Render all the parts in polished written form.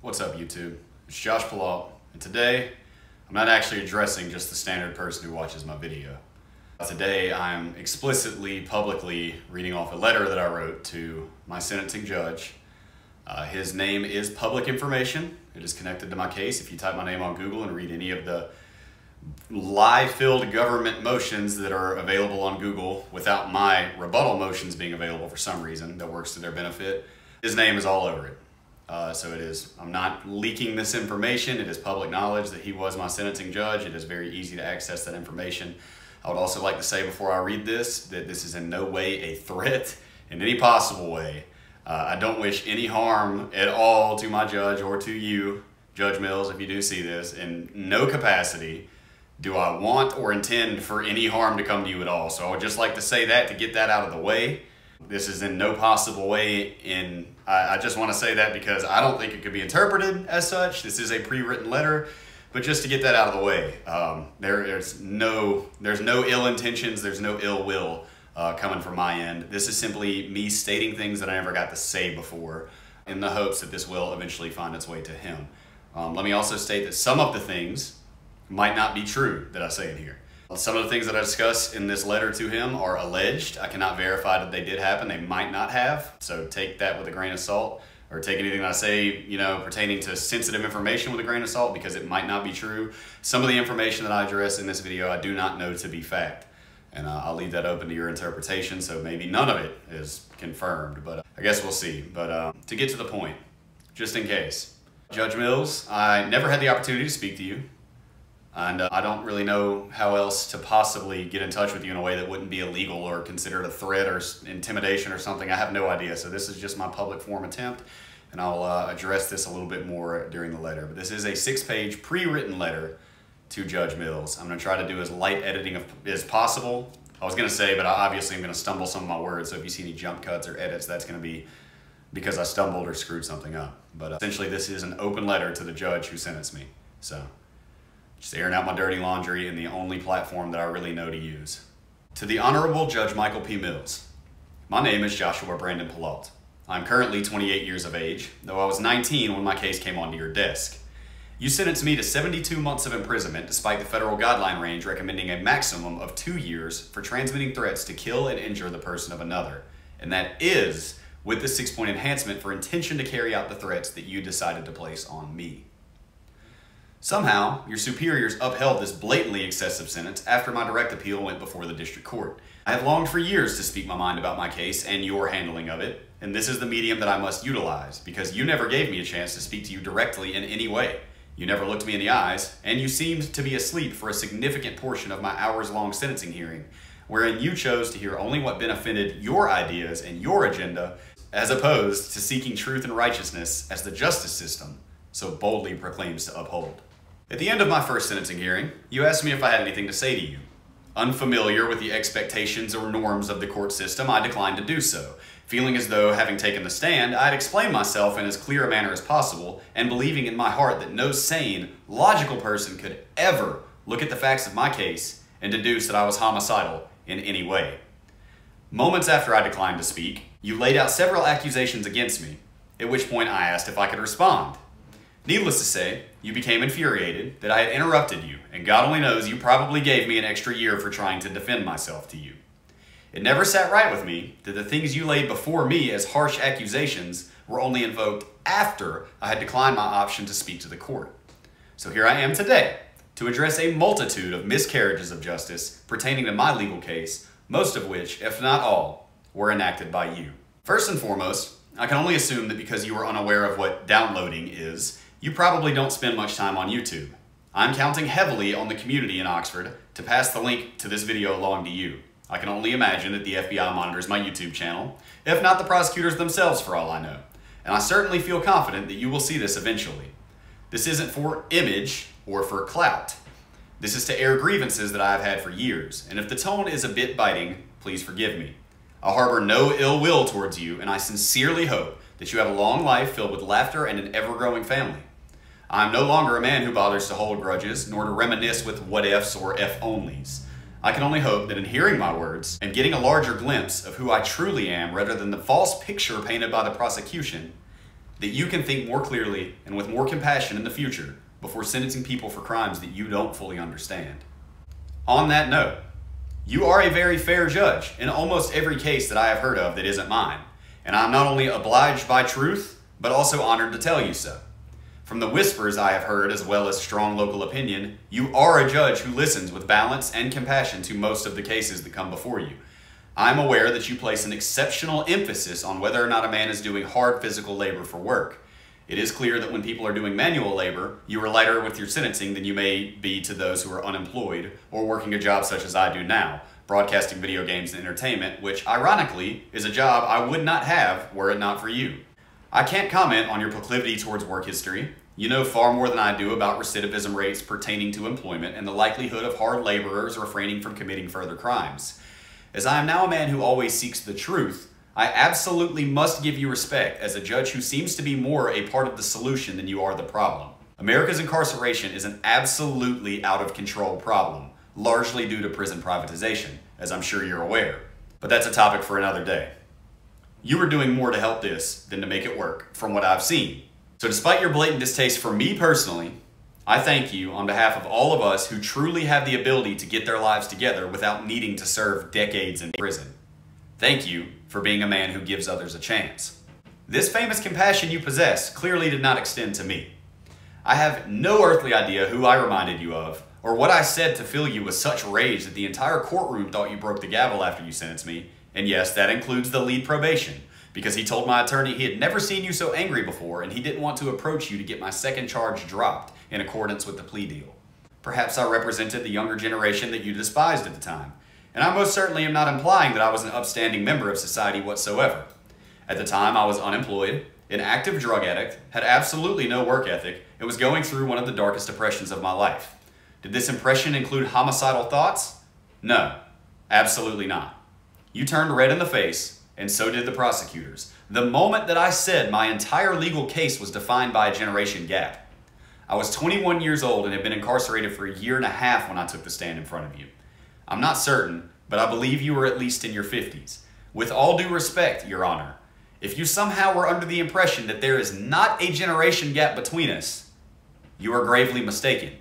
What's up, YouTube? It's Josh Palaut, and today I'm not actually addressing just the standard person who watches my video. Today I'm explicitly, publicly reading off a letter that I wrote to my sentencing judge. His name is public information. It is connected to my case. If you type my name on Google and read any of the lie-filled government motions that are available on Google without my rebuttal motions being available for some reason that works to their benefit, his name is all over it. So it is, I'm not leaking this information. It is public knowledge that he was my sentencing judge. It is very easy to access that information. I would also like to say before I read this, that this is in no way a threat in any possible way. I don't wish any harm at all to my judge or to you, Judge Mills, if you do see this. In no capacity do I want or intend for any harm to come to you at all. So I would just like to say that to get that out of the way. This is in no possible way I just want to say that because I don't think it could be interpreted as such. This is a pre-written letter, but just to get that out of the way, there's no ill intentions, there's no ill will coming from my end. This is simply me stating things that I never got to say before in the hopes that this will eventually find its way to him. Let me also state that some of the things might not be true that I say in here. Some of the things that I discuss in this letter to him are alleged. I cannot verify that they did happen. They might not have. So take that with a grain of salt, or take anything that I say, pertaining to sensitive information with a grain of salt, because it might not be true. Some of the information that I address in this video, I do not know to be fact. And I'll leave that open to your interpretation, so maybe none of it is confirmed, but I guess we'll see. But to get to the point, just in case. Judge Mills, I never had the opportunity to speak to you. And I don't really know how else to possibly get in touch with you in a way that wouldn't be illegal or considered a threat or intimidation or something. I have no idea. So this is just my public forum attempt, and I'll address this a little bit more during the letter. But this is a 6-page pre-written letter to Judge Mills. I'm going to try to do as light editing as possible. I was going to say, but I obviously am going to stumble some of my words. So if you see any jump cuts or edits, that's going to be because I stumbled or screwed something up. But essentially, this is an open letter to the judge who sentenced me. So just airing out my dirty laundry in the only platform that I really know to use. To the Honorable Judge Michael P. Mills, my name is Joshua Brandon Palaut. I'm currently 28 years of age, though I was 19 when my case came onto your desk. You sentenced me to 72 months of imprisonment despite the federal guideline range recommending a maximum of 2 years for transmitting threats to kill and injure the person of another. And that is with the 6-point enhancement for intention to carry out the threats that you decided to place on me. Somehow, your superiors upheld this blatantly excessive sentence after my direct appeal went before the district court. I have longed for years to speak my mind about my case and your handling of it, and this is the medium that I must utilize because you never gave me a chance to speak to you directly in any way. You never looked me in the eyes, and you seemed to be asleep for a significant portion of my hours-long sentencing hearing, wherein you chose to hear only what benefited your ideas and your agenda, as opposed to seeking truth and righteousness as the justice system so boldly proclaims to uphold. At the end of my first sentencing hearing, you asked me if I had anything to say to you. Unfamiliar with the expectations or norms of the court system, I declined to do so, feeling as though, having taken the stand, I had explained myself in as clear a manner as possible, and believing in my heart that no sane, logical person could ever look at the facts of my case and deduce that I was homicidal in any way. Moments after I declined to speak, you laid out several accusations against me, at which point I asked if I could respond. Needless to say, you became infuriated that I had interrupted you, and God only knows you probably gave me an extra year for trying to defend myself to you. It never sat right with me that the things you laid before me as harsh accusations were only invoked after I had declined my option to speak to the court. So here I am today to address a multitude of miscarriages of justice pertaining to my legal case, most of which, if not all, were enacted by you. First and foremost, I can only assume that because you are unaware of what downloading is, you probably don't spend much time on YouTube. I'm counting heavily on the community in Oxford to pass the link to this video along to you. I can only imagine that the FBI monitors my YouTube channel, if not the prosecutors themselves for all I know. And I certainly feel confident that you will see this eventually. This isn't for image or for clout. This is to air grievances that I have had for years, and if the tone is a bit biting, please forgive me. I harbor no ill will towards you, and I sincerely hope that you have a long life filled with laughter and an ever-growing family. I am no longer a man who bothers to hold grudges, nor to reminisce with what-ifs or if-onlys. I can only hope that in hearing my words and getting a larger glimpse of who I truly am rather than the false picture painted by the prosecution, that you can think more clearly and with more compassion in the future before sentencing people for crimes that you don't fully understand. On that note, you are a very fair judge in almost every case that I have heard of that isn't mine, and I'm not only obliged by truth, but also honored to tell you so. From the whispers I have heard, as well as strong local opinion, you are a judge who listens with balance and compassion to most of the cases that come before you. I'm aware that you place an exceptional emphasis on whether or not a man is doing hard physical labor for work. It is clear that when people are doing manual labor, you are lighter with your sentencing than you may be to those who are unemployed or working a job such as I do now, broadcasting video games and entertainment, which ironically is a job I would not have were it not for you. I can't comment on your proclivity towards work history. You know far more than I do about recidivism rates pertaining to employment and the likelihood of hard laborers refraining from committing further crimes. As I am now a man who always seeks the truth, I absolutely must give you respect as a judge who seems to be more a part of the solution than you are the problem. America's incarceration is an absolutely out of control problem, largely due to prison privatization, as I'm sure you're aware. But that's a topic for another day. You are doing more to help this than to make it work, from what I've seen. So despite your blatant distaste for me personally, I thank you on behalf of all of us who truly have the ability to get their lives together without needing to serve decades in prison. Thank you for being a man who gives others a chance. This famous compassion you possess clearly did not extend to me. I have no earthly idea who I reminded you of, or what I said to fill you with such rage that the entire courtroom thought you broke the gavel after you sentenced me. And yes, that includes the lead probation, because he told my attorney he had never seen you so angry before and he didn't want to approach you to get my second charge dropped in accordance with the plea deal. Perhaps I represented the younger generation that you despised at the time, and I most certainly am not implying that I was an upstanding member of society whatsoever. At the time, I was unemployed, an active drug addict, had absolutely no work ethic, and was going through one of the darkest depressions of my life. Did this impression include homicidal thoughts? No, absolutely not. You turned red in the face, and so did the prosecutors, the moment that I said my entire legal case was defined by a generation gap. I was 21 years old and had been incarcerated for a year and a half when I took the stand in front of you. I'm not certain, but I believe you were at least in your 50s. With all due respect, Your Honor, if you somehow were under the impression that there is not a generation gap between us, you are gravely mistaken.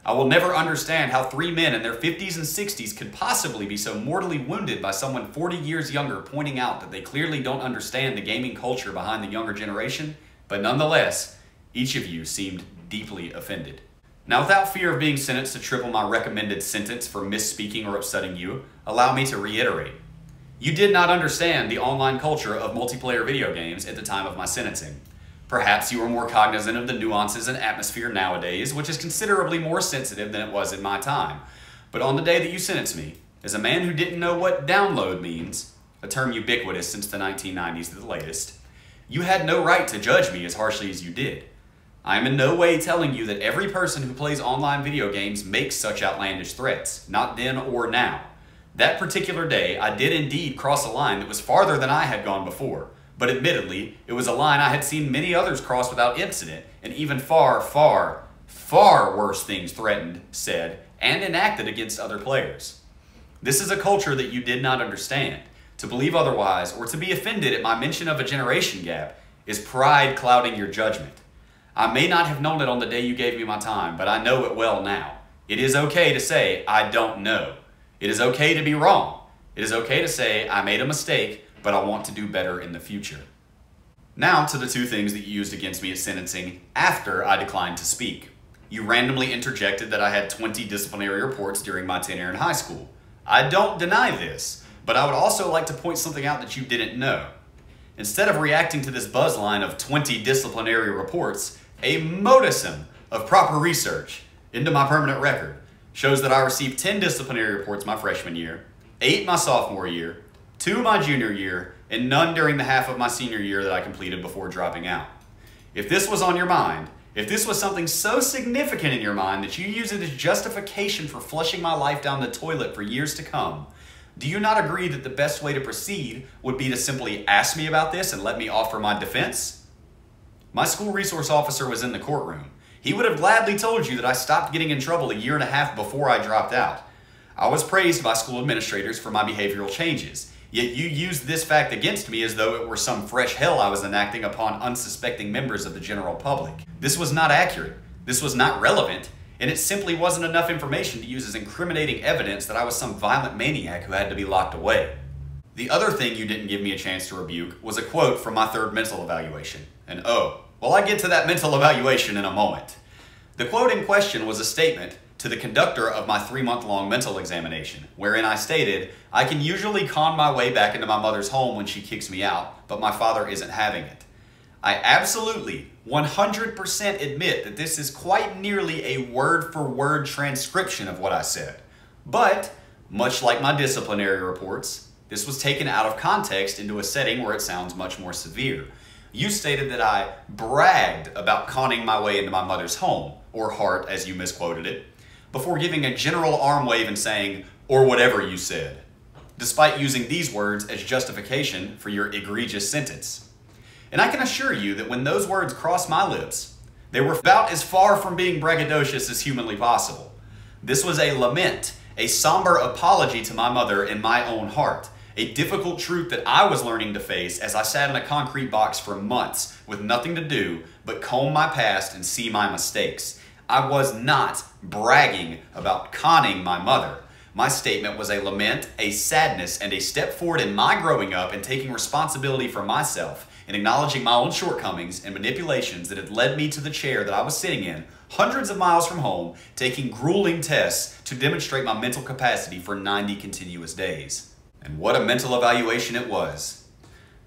I will never understand how three men in their 50s and 60s could possibly be so mortally wounded by someone 40 years younger pointing out that they clearly don't understand the gaming culture behind the younger generation, but nonetheless, each of you seemed deeply offended. Now, without fear of being sentenced to triple my recommended sentence for misspeaking or upsetting you, allow me to reiterate. You did not understand the online culture of multiplayer video games at the time of my sentencing. Perhaps you are more cognizant of the nuances and atmosphere nowadays, which is considerably more sensitive than it was in my time. But on the day that you sentenced me, as a man who didn't know what download means, a term ubiquitous since the 1990s at the latest, you had no right to judge me as harshly as you did. I am in no way telling you that every person who plays online video games makes such outlandish threats, not then or now. That particular day, I did indeed cross a line that was farther than I had gone before, but admittedly, it was a line I had seen many others cross without incident, and even far, far, far worse things threatened, said, and enacted against other players. This is a culture that you did not understand. To believe otherwise, or to be offended at my mention of a generation gap, is pride clouding your judgment. I may not have known it on the day you gave me my time, but I know it well now. It is okay to say, I don't know. It is okay to be wrong. It is okay to say, I made a mistake, but I want to do better in the future. Now to the two things that you used against me at sentencing after I declined to speak. You randomly interjected that I had 20 disciplinary reports during my tenure in high school. I don't deny this, but I would also like to point something out that you didn't know. Instead of reacting to this buzzline of 20 disciplinary reports, a modicum of proper research into my permanent record shows that I received 10 disciplinary reports my freshman year, 8 my sophomore year, 2 my junior year, and none during the half of my senior year that I completed before dropping out. If this was on your mind, if this was something so significant in your mind that you use it as justification for flushing my life down the toilet for years to come, do you not agree that the best way to proceed would be to simply ask me about this and let me offer my defense? My school resource officer was in the courtroom. He would have gladly told you that I stopped getting in trouble a year and a half before I dropped out. I was praised by school administrators for my behavioral changes. Yet you used this fact against me as though it were some fresh hell I was enacting upon unsuspecting members of the general public. This was not accurate, this was not relevant, and it simply wasn't enough information to use as incriminating evidence that I was some violent maniac who had to be locked away. The other thing you didn't give me a chance to rebuke was a quote from my third mental evaluation. And well, I get to that mental evaluation in a moment. The quote in question was a statement to the conductor of my 3-month-long mental examination, wherein I stated, "I can usually con my way back into my mother's home when she kicks me out, but my father isn't having it." I absolutely 100% admit that this is quite nearly a word-for-word transcription of what I said. But, much like my disciplinary reports, this was taken out of context into a setting where it sounds much more severe. You stated that I bragged about conning my way into my mother's home, or heart as you misquoted it, before giving a general arm wave and saying, "or whatever you said," despite using these words as justification for your egregious sentence. And I can assure you that when those words crossed my lips, they were about as far from being braggadocious as humanly possible. This was a lament, a somber apology to my mother in my own heart, a difficult truth that I was learning to face as I sat in a concrete box for months with nothing to do but comb my past and see my mistakes. I was not bragging about conning my mother. My statement was a lament, a sadness, and a step forward in my growing up and taking responsibility for myself and acknowledging my own shortcomings and manipulations that had led me to the chair that I was sitting in, hundreds of miles from home, taking grueling tests to demonstrate my mental capacity for 90 continuous days. And what a mental evaluation it was.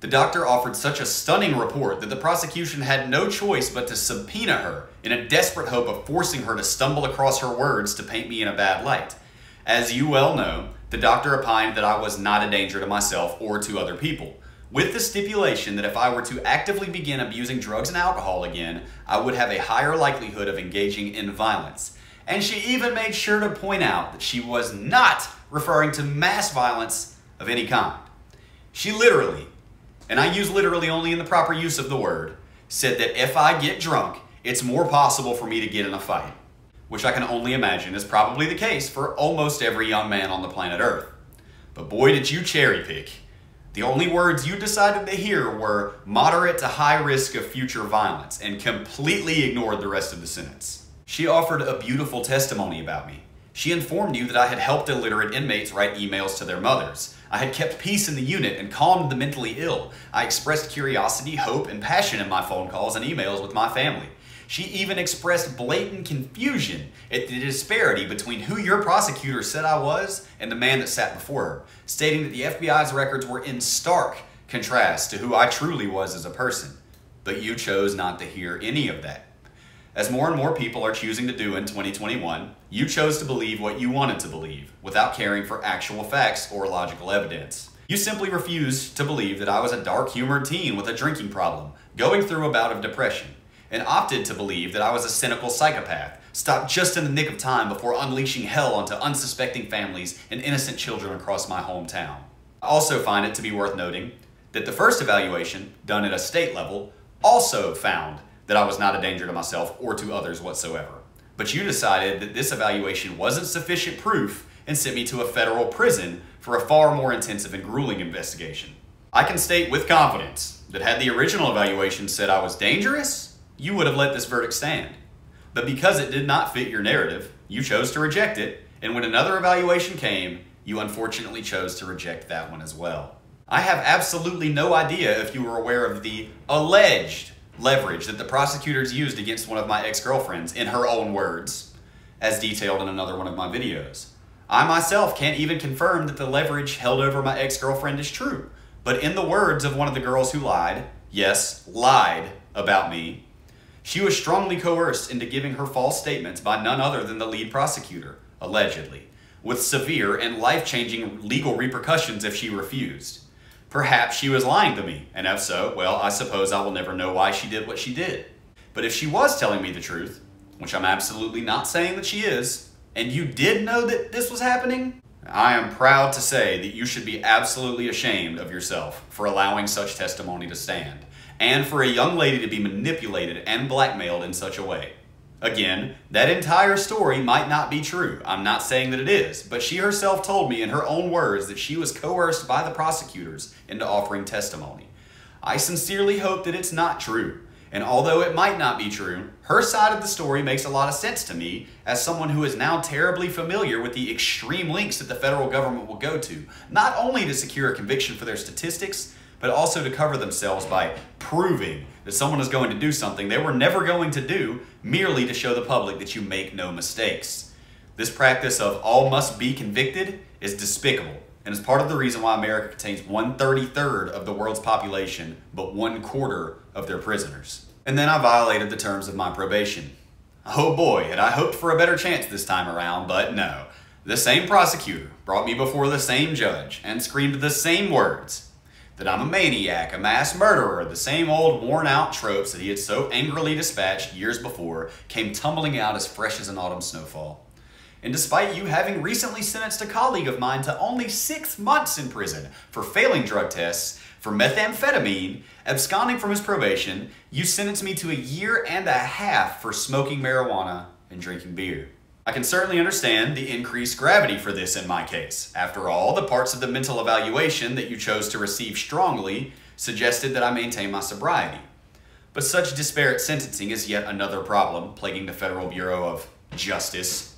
The doctor offered such a stunning report that the prosecution had no choice but to subpoena her in a desperate hope of forcing her to stumble across her words to paint me in a bad light. As you well know, the doctor opined that I was not a danger to myself or to other people, with the stipulation that if I were to actively begin abusing drugs and alcohol again, I would have a higher likelihood of engaging in violence. And she even made sure to point out that she was not referring to mass violence of any kind. She literally, and I use literally only in the proper use of the word, said that if I get drunk, it's more possible for me to get in a fight, which I can only imagine is probably the case for almost every young man on the planet Earth. But boy, did you cherry pick. The only words you decided to hear were moderate to high risk of future violence and completely ignored the rest of the sentence. She offered a beautiful testimony about me. She informed you that I had helped illiterate inmates write emails to their mothers. I had kept peace in the unit and calmed the mentally ill. I expressed curiosity, hope, and passion in my phone calls and emails with my family. She even expressed blatant confusion at the disparity between who your prosecutor said I was and the man that sat before her, stating that the FBI's records were in stark contrast to who I truly was as a person. But you chose not to hear any of that. As more and more people are choosing to do in 2021, you chose to believe what you wanted to believe, without caring for actual facts or logical evidence. You simply refused to believe that I was a dark-humored teen with a drinking problem, going through a bout of depression, and opted to believe that I was a cynical psychopath, stopped just in the nick of time before unleashing hell onto unsuspecting families and innocent children across my hometown. I also find it to be worth noting that the first evaluation, done at a state level, also found that I was not a danger to myself or to others whatsoever. But you decided that this evaluation wasn't sufficient proof and sent me to a federal prison for a far more intensive and grueling investigation. I can state with confidence that had the original evaluation said I was dangerous, you would have let this verdict stand. But because it did not fit your narrative, you chose to reject it, and when another evaluation came, you unfortunately chose to reject that one as well. I have absolutely no idea if you were aware of the alleged leverage that the prosecutors used against one of my ex-girlfriends, in her own words, as detailed in another one of my videos. I myself can't even confirm that the leverage held over my ex-girlfriend is true, but in the words of one of the girls who lied, yes, lied about me, she was strongly coerced into giving her false statements by none other than the lead prosecutor, allegedly, with severe and life-changing legal repercussions if she refused. Perhaps she was lying to me, and if so, well, I suppose I will never know why she did what she did. But if she was telling me the truth, which I'm absolutely not saying that she is, and you did know that this was happening, I am proud to say that you should be absolutely ashamed of yourself for allowing such testimony to stand, and for a young lady to be manipulated and blackmailed in such a way. Again, that entire story might not be true. I'm not saying that it is, but she herself told me in her own words that she was coerced by the prosecutors into offering testimony. I sincerely hope that it's not true. And although it might not be true, her side of the story makes a lot of sense to me as someone who is now terribly familiar with the extreme lengths that the federal government will go to, not only to secure a conviction for their statistics, but also to cover themselves by proving that someone is going to do something they were never going to do merely to show the public that you make no mistakes. This practice of all must be convicted is despicable and is part of the reason why America contains 1/33 of the world's population, but 1/4 of their prisoners. And then I violated the terms of my probation. Oh boy, had I hoped for a better chance this time around, but no. The same prosecutor brought me before the same judge and screamed the same words, that I'm a maniac, a mass murderer, the same old worn-out tropes that he had so angrily dispatched years before came tumbling out as fresh as an autumn snowfall. And despite you having recently sentenced a colleague of mine to only 6 months in prison for failing drug tests, for methamphetamine, absconding from his probation, you sentenced me to 1.5 years for smoking marijuana and drinking beer. I can certainly understand the increased gravity for this in my case. After all, the parts of the mental evaluation that you chose to receive strongly suggested that I maintain my sobriety. But such disparate sentencing is yet another problem plaguing the Federal Bureau of Justice.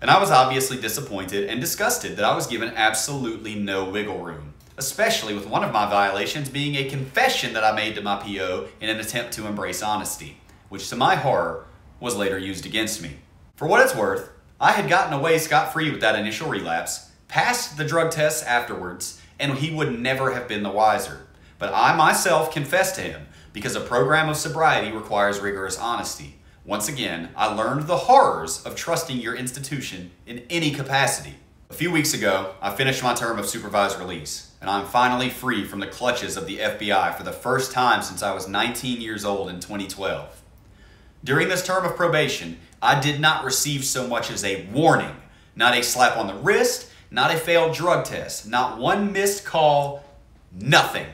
And I was obviously disappointed and disgusted that I was given absolutely no wiggle room, especially with one of my violations being a confession that I made to my PO in an attempt to embrace honesty, which to my horror was later used against me. For what it's worth, I had gotten away scot-free with that initial relapse, passed the drug tests afterwards, and he would never have been the wiser. But I myself confessed to him because a program of sobriety requires rigorous honesty. Once again, I learned the horrors of trusting your institution in any capacity. A few weeks ago, I finished my term of supervised release, and I'm finally free from the clutches of the FBI for the first time since I was 19 years old in 2012. During this term of probation, I did not receive so much as a warning, not a slap on the wrist, not a failed drug test, not one missed call, nothing.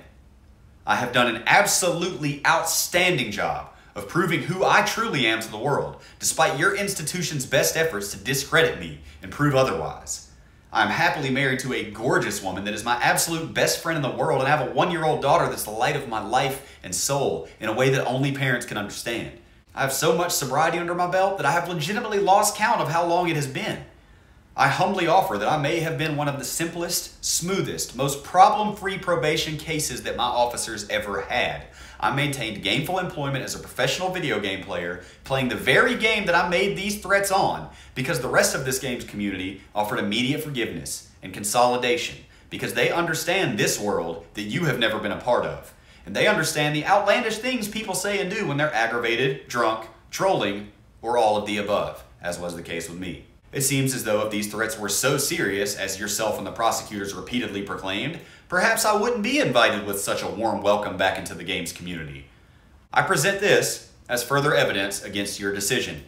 I have done an absolutely outstanding job of proving who I truly am to the world, despite your institution's best efforts to discredit me and prove otherwise. I am happily married to a gorgeous woman that is my absolute best friend in the world, and I have a 1-year-old daughter that's the light of my life and soul in a way that only parents can understand. I have so much sobriety under my belt that I have legitimately lost count of how long it has been. I humbly offer that I may have been one of the simplest, smoothest, most problem-free probation cases that my officers ever had. I maintained gainful employment as a professional video game player, playing the very game that I made these threats on, because the rest of this game's community offered immediate forgiveness and consolidation, because they understand this world that you have never been a part of. And they understand the outlandish things people say and do when they're aggravated, drunk, trolling, or all of the above, as was the case with me. It seems as though if these threats were so serious, as yourself and the prosecutors repeatedly proclaimed, perhaps I wouldn't be invited with such a warm welcome back into the games community. I present this as further evidence against your decision.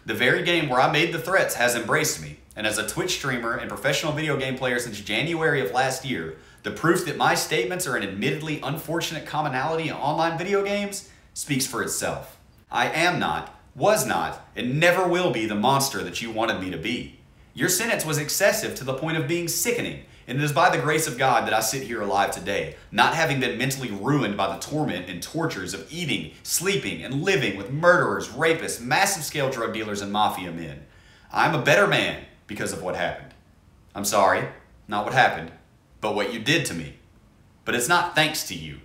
The very game where I made the threats has embraced me, and as a Twitch streamer and professional video game player since January of last year, the proof that my statements are an admittedly unfortunate commonality in online video games speaks for itself. I am not, was not, and never will be the monster that you wanted me to be. Your sentence was excessive to the point of being sickening, and it is by the grace of God that I sit here alive today, not having been mentally ruined by the torment and tortures of eating, sleeping, and living with murderers, rapists, massive-scale drug dealers, and mafia men. I'm a better man because of what happened. I'm sorry, not what happened, but what you did to me. But it's not thanks to you.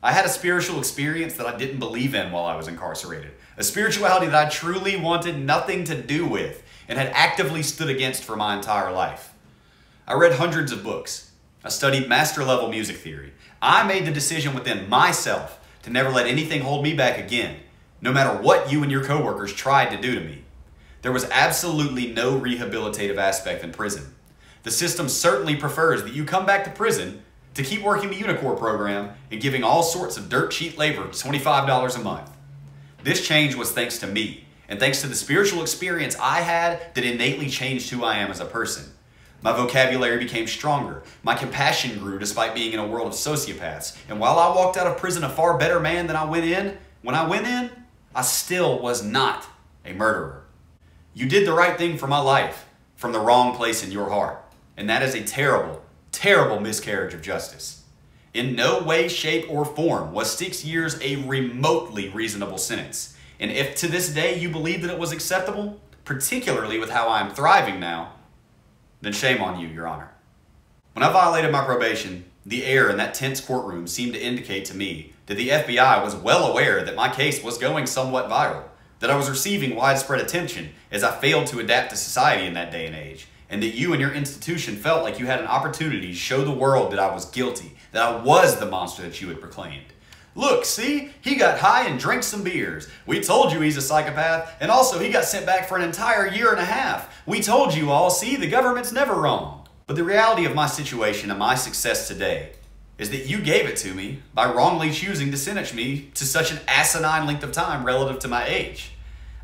I had a spiritual experience that I didn't believe in while I was incarcerated. A spirituality that I truly wanted nothing to do with and had actively stood against for my entire life. I read hundreds of books. I studied master-level music theory. I made the decision within myself to never let anything hold me back again, no matter what you and your coworkers tried to do to me. There was absolutely no rehabilitative aspect in prison. The system certainly prefers that you come back to prison to keep working the Unicor program and giving all sorts of dirt cheap labor $25 a month. This change was thanks to me, and thanks to the spiritual experience I had that innately changed who I am as a person. My vocabulary became stronger, my compassion grew despite being in a world of sociopaths, and while I walked out of prison a far better man than when I went in, I still was not a murderer. You did the right thing for my life from the wrong place in your heart, and that is a terrible, terrible miscarriage of justice. In no way, shape, or form was 6 years a remotely reasonable sentence, and if to this day you believe that it was acceptable, particularly with how I am thriving now, then shame on you, Your Honor. When I violated my probation, the air in that tense courtroom seemed to indicate to me that the FBI was well aware that my case was going somewhat viral, that I was receiving widespread attention as I failed to adapt to society in that day and age, and that you and your institution felt like you had an opportunity to show the world that I was guilty, that I was the monster that you had proclaimed. Look, see? He got high and drank some beers. We told you he's a psychopath, and also he got sent back for an entire year and a half. We told you all, see, the government's never wrong. But the reality of my situation and my success today is that you gave it to me by wrongly choosing to sentence me to such an asinine length of time relative to my age.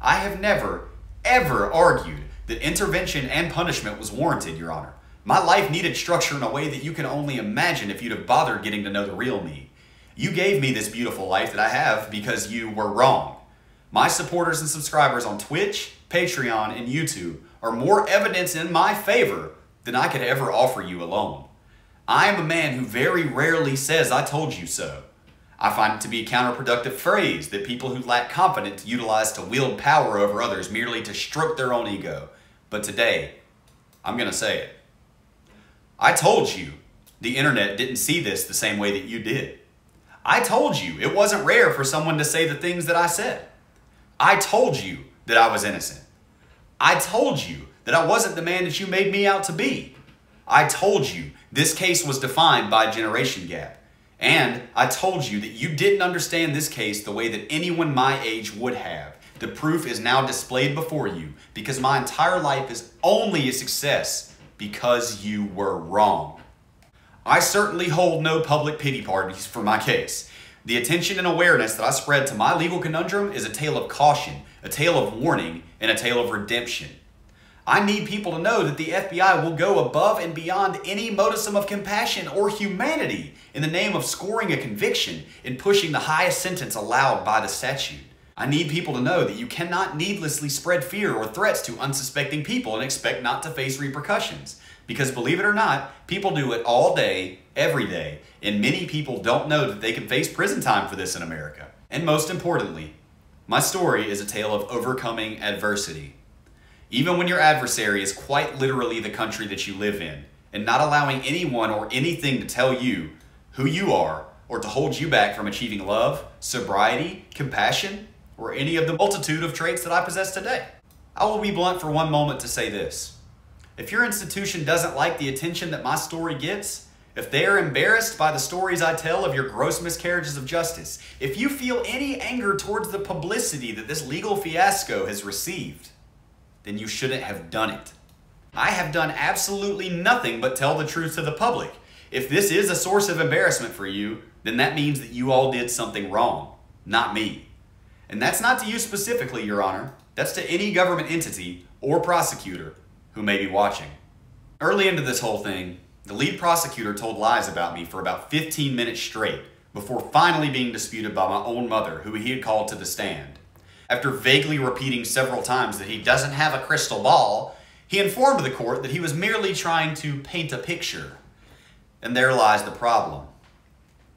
I have never, ever argued that intervention and punishment was warranted, Your Honor. My life needed structure in a way that you can only imagine if you'd have bothered getting to know the real me. You gave me this beautiful life that I have because you were wrong. My supporters and subscribers on Twitch, Patreon, and YouTube are more evidence in my favor than I could ever offer you alone. I am a man who very rarely says I told you so. I find it to be a counterproductive phrase that people who lack confidence utilize to wield power over others merely to stroke their own ego. But today, I'm going to say it. I told you the internet didn't see this the same way that you did. I told you it wasn't rare for someone to say the things that I said. I told you that I was innocent. I told you that I wasn't the man that you made me out to be. I told you this case was defined by a generation gap. And I told you that you didn't understand this case the way that anyone my age would have. The proof is now displayed before you because my entire life is only a success because you were wrong. I certainly hold no public pity parties for my case. The attention and awareness that I spread to my legal conundrum is a tale of caution, a tale of warning, and a tale of redemption. I need people to know that the FBI will go above and beyond any modicum of compassion or humanity in the name of scoring a conviction and pushing the highest sentence allowed by the statute. I need people to know that you cannot needlessly spread fear or threats to unsuspecting people and expect not to face repercussions. Because believe it or not, people do it all day, every day, and many people don't know that they can face prison time for this in America. And most importantly, my story is a tale of overcoming adversity. Even when your adversary is quite literally the country that you live in, and not allowing anyone or anything to tell you who you are or to hold you back from achieving love, sobriety, compassion, or any of the multitude of traits that I possess today. I will be blunt for one moment to say this. If your institution doesn't like the attention that my story gets, if they are embarrassed by the stories I tell of your gross miscarriages of justice, if you feel any anger towards the publicity that this legal fiasco has received, then you shouldn't have done it. I have done absolutely nothing but tell the truth to the public. If this is a source of embarrassment for you, then that means that you all did something wrong, not me. And that's not to you specifically, Your Honor. That's to any government entity or prosecutor who may be watching. Early into this whole thing, the lead prosecutor told lies about me for about 15 minutes straight before finally being disputed by my own mother, who he had called to the stand. After vaguely repeating several times that he doesn't have a crystal ball, he informed the court that he was merely trying to paint a picture. And there lies the problem.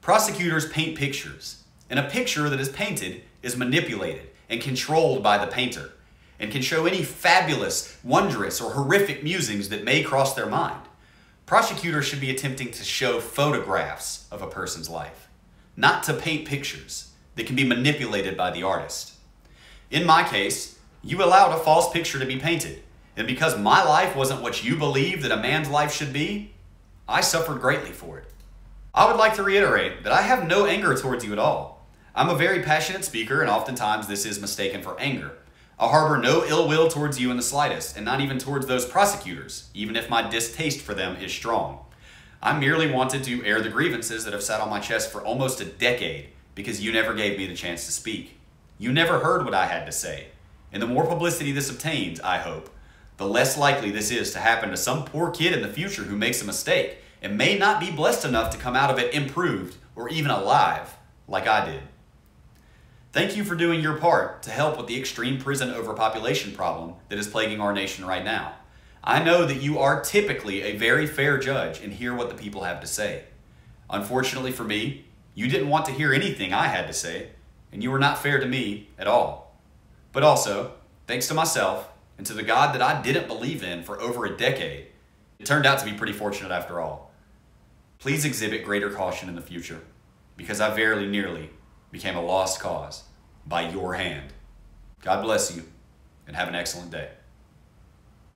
Prosecutors paint pictures, and a picture that is painted is manipulated and controlled by the painter, and can show any fabulous, wondrous, or horrific musings that may cross their mind. Prosecutors should be attempting to show photographs of a person's life, not to paint pictures that can be manipulated by the artist. In my case, you allowed a false picture to be painted, and because my life wasn't what you believe that a man's life should be, I suffered greatly for it. I would like to reiterate that I have no anger towards you at all. I'm a very passionate speaker, and oftentimes this is mistaken for anger. I harbor no ill will towards you in the slightest, and not even towards those prosecutors, even if my distaste for them is strong. I merely wanted to air the grievances that have sat on my chest for almost a decade because you never gave me the chance to speak. You never heard what I had to say. And the more publicity this obtains, I hope, the less likely this is to happen to some poor kid in the future who makes a mistake and may not be blessed enough to come out of it improved or even alive like I did. Thank you for doing your part to help with the extreme prison overpopulation problem that is plaguing our nation right now. I know that you are typically a very fair judge and hear what the people have to say. Unfortunately for me, you didn't want to hear anything I had to say, and you were not fair to me at all. But also, thanks to myself and to the God that I didn't believe in for over a decade, it turned out to be pretty fortunate after all. Please exhibit greater caution in the future, because I very nearly became a lost cause by your hand. God bless you, and have an excellent day.